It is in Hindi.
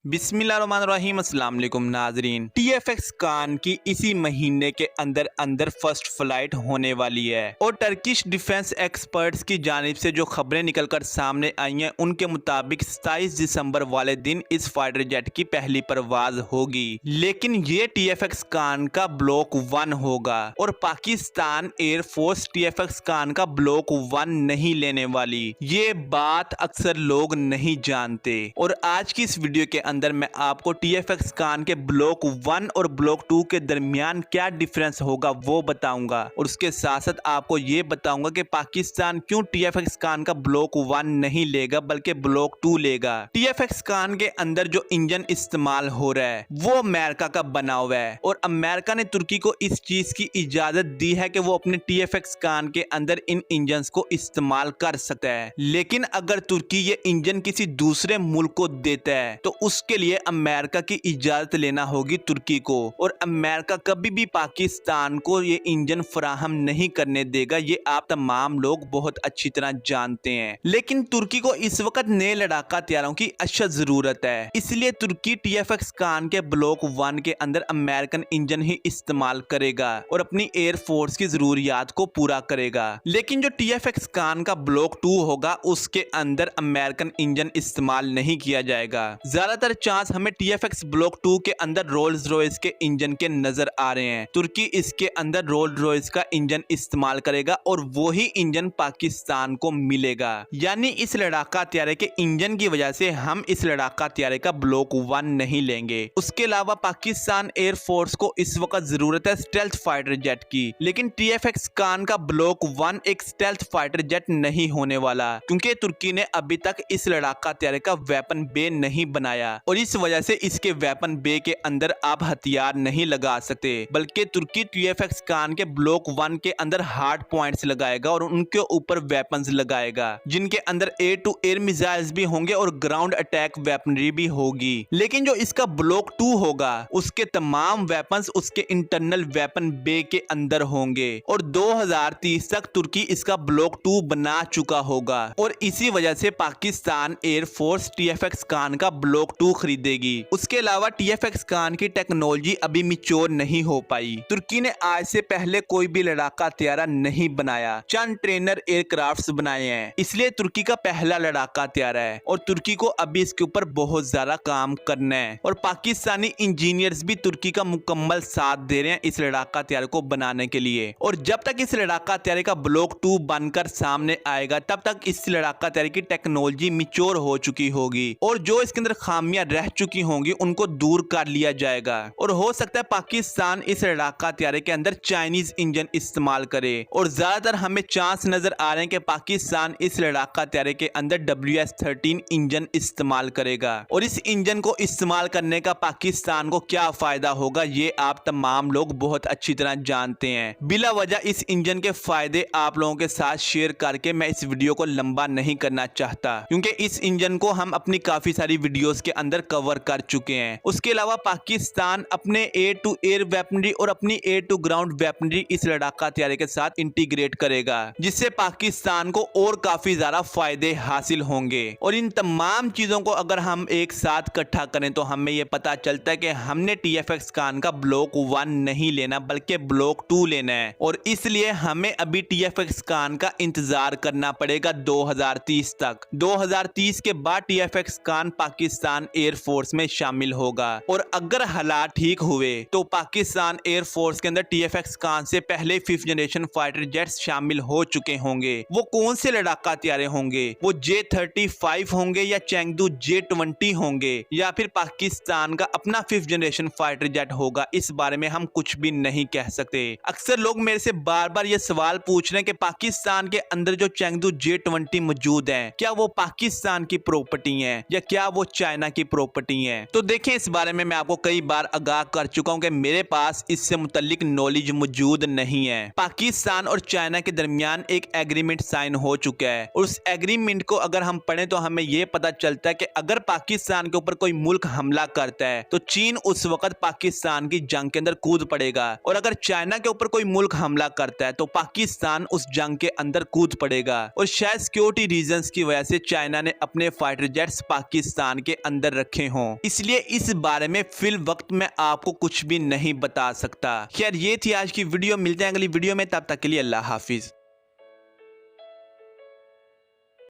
बिस्मिल्लाहिर्रहमानिर्रहीम अस्सलाम वालेकुम नाजरीन। टीएफएक्स कान की इसी महीने के अंदर अंदर फर्स्ट फ्लाइट होने वाली है और टर्किश डिफेंस एक्सपर्ट्स की जानिब से जो खबरें निकलकर सामने आई हैं उनके मुताबिक 27 दिसंबर वाले दिन इस फाइटर जेट की पहली परवाज होगी। लेकिन ये टीएफएक्स कान का ब्लॉक 1 होगा और पाकिस्तान एयरफोर्स टीएफएक्स कान का ब्लॉक 1 नहीं लेने वाली। ये बात अक्सर लोग नहीं जानते और आज की इस वीडियो के अंदर मैं आपको टीएफएक्स कान के ब्लॉक 1 और ब्लॉक 2 के दरमियान क्या डिफरेंस होगा वो बताऊंगा और उसके साथ साथ आपको ये बताऊंगा कि पाकिस्तान क्यों टीएफएक्स कान का ब्लॉक 1 नहीं लेगा बल्कि ब्लॉक 2 लेगा। टीएफएक्स कान के अंदर जो इंजन इस्तेमाल हो रहा है वो अमेरिका का बना हुआ है और अमेरिका ने तुर्की को इस चीज की इजाजत दी है कि वो अपने टीएफएक्स कान के अंदर इन इंजन को इस्तेमाल कर सकता है। लेकिन अगर तुर्की ये इंजन किसी दूसरे मुल्क को देता है तो उसके लिए अमेरिका की इजाजत लेना होगी तुर्की को और अमेरिका कभी भी पाकिस्तान को ये इंजन फराहम नहीं करने देगा। ये आप तमाम लोग बहुत अच्छी तरह जानते हैं। लेकिन तुर्की को इस वक्त नए लड़ाका तैयारों की अशद जरूरत है, इसलिए तुर्की टीएफएक्स कान के ब्लॉक 1 के अंदर अमेरिकन इंजन ही इस्तेमाल करेगा और अपनी एयरफोर्स की जरूरियात को पूरा करेगा। लेकिन जो टीएफएक्स कान का ब्लॉक 2 होगा उसके अंदर अमेरिकन इंजन इस्तेमाल नहीं किया जाएगा। ज्यादातर चांस हमें टीएफएक्स ब्लॉक 2 के अंदर रोल्स रॉयस के इंजन के नजर आ रहे हैं। तुर्की इसके अंदर रोल्स रॉयस का इंजन इस्तेमाल करेगा और वही इंजन पाकिस्तान को मिलेगा। यानी इस लड़ाका त्यारे के इंजन की वजह से हम इस लड़ाका त्यारे का ब्लॉक 1 नहीं लेंगे। उसके अलावा पाकिस्तान एयरफोर्स को इस वक्त जरूरत है स्टेल्थ फाइटर जेट की, लेकिन टीएफएक्स कान का ब्लॉक 1 एक स्टेल्थ फाइटर जेट नहीं होने वाला क्योंकि तुर्की ने अभी तक इस लड़ाका त्यारे का वेपन बे नहीं बनाया और इस वजह से इसके वेपन बे के अंदर आप हथियार नहीं लगा सकते, बल्कि तुर्की टीएफएक्स कान के ब्लॉक 1 के अंदर हार्ड पॉइंट्स लगाएगा और उनके ऊपर वेपन्स लगाएगा जिनके अंदर एयर टू एयर मिसाइल्स भी होंगे और ग्राउंड अटैक वेपनरी भी होगी। लेकिन जो इसका ब्लॉक 2 होगा उसके तमाम वेपन्स उसके इंटरनल वेपन बे के अंदर होंगे और 2030 तक तुर्की इसका ब्लॉक 2 बना चुका होगा और इसी वजह से पाकिस्तान एयरफोर्स टीएफएक्स कान का ब्लॉक 2 खरीदेगी। उसके अलावा टीएफएक्स कान की टेक्नोलॉजी अभी मैच्योर नहीं हो पाई। तुर्की ने आज से पहले कोई भी लड़ाका त्यारा नहीं बनाया, चंद ट्रेनर एयरक्राफ्ट्स बनाए हैं, इसलिए तुर्की का पहला लड़ाका त्यारा है और तुर्की को अभी इसके ऊपर बहुत ज्यादा काम करना है और पाकिस्तानी इंजीनियर्स भी तुर्की का मुकम्मल साथ दे रहे हैं इस लड़ाका त्यारे को बनाने के लिए। और जब तक इस लड़ाका त्यारे का ब्लॉक 2 बनकर सामने आएगा तब तक इस लड़ाका त्यारे की टेक्नोलॉजी मैच्योर हो चुकी होगी और जो इसके अंदर खामियां रह चुकी होंगी उनको दूर कर लिया जाएगा और हो सकता है पाकिस्तान इस लड़ाका त्यारे के अंदर चाइनीज इंजन इस्तेमाल करे और ज्यादातर हमें चांस नजर आ रहे हैं कि पाकिस्तान इस लड़ाका त्यारे के अंदर WS-13 इंजन इस्तेमाल करेगा और इस इंजन को इस्तेमाल करने का पाकिस्तान को क्या फायदा होगा ये आप तमाम लोग बहुत अच्छी तरह जानते हैं। बिला वजह इस इंजन के फायदे आप लोगों के साथ शेयर करके मैं इस वीडियो को लंबा नहीं करना चाहता क्योंकि इस इंजन को हम अपनी काफी सारी वीडियोस के अंदर कवर कर चुके हैं। उसके अलावा पाकिस्तान अपने एयर टू एयर वेपनरी और अपनी एयर टू ग्राउंड वेपनरी इस लड़ाका त्यारे के साथ इंटीग्रेट करेगा जिससे पाकिस्तान को और काफी ज्यादा फायदे हासिल होंगे। और इन तमाम चीजों को अगर हम एक साथ इकट्ठा करें तो हमें यह पता चलता है कि हमने टीएफएक्स कान का ब्लॉक 1 नहीं लेना बल्कि ब्लॉक 2 लेना है और इसलिए हमें अभी टीएफएक्स कान का इंतजार करना पड़ेगा 2030 तक। 2030 के बाद टीएफएक्स कान पाकिस्तान एयरफोर्स में शामिल होगा और अगर हालात ठीक हुए तो पाकिस्तान एयरफोर्स के अंदर टीएफएक्स कान से पहले 5th जनरेशन फाइटर जेट्स शामिल हो चुके होंगे। वो कौन से लड़ाका त्यारे होंगे, वो J-35 होंगे या चेंगडू J-20 होंगे या फिर पाकिस्तान का अपना 5th जनरेशन फाइटर जेट होगा, इस बारे में हम कुछ भी नहीं कह सकते। अक्सर लोग मेरे से बार बार ये सवाल पूछ रहे हैं कि पाकिस्तान के अंदर जो चेंगडू J-20 मौजूद है क्या वो पाकिस्तान की प्रॉपर्टी है या क्या वो चाइना की प्रॉपर्टी है। तो देखें इस बारे में मैं आपको कई बार आगाह कर चुका हूं कि मेरे पास इससे मुतल्लिक नॉलेज मौजूद नहीं है। पाकिस्तान और चाइना के दरमियान एक एग्रीमेंट साइन हो चुका है और उस एग्रीमेंट को अगर हम पढ़ें तो हमें यह पता चलता है कि अगर पाकिस्तान के ऊपर कोई मुल्क हमला करता है तो चीन उस वक्त पाकिस्तान की जंग के अंदर कूद पड़ेगा और अगर चाइना के ऊपर कोई मुल्क हमला करता है तो पाकिस्तान उस जंग के अंदर कूद पड़ेगा। और शायद सिक्योरिटी रीजंस की वजह से चाइना ने अपने फाइटर जेट्स पाकिस्तान के अंदर रखे हों, इसलिए इस बारे में फिल वक्त मैं आपको कुछ भी नहीं बता सकता। खैर ये थी आज की वीडियो, मिलते हैं अगली वीडियो में, तब तक के लिए अल्लाह हाफिज।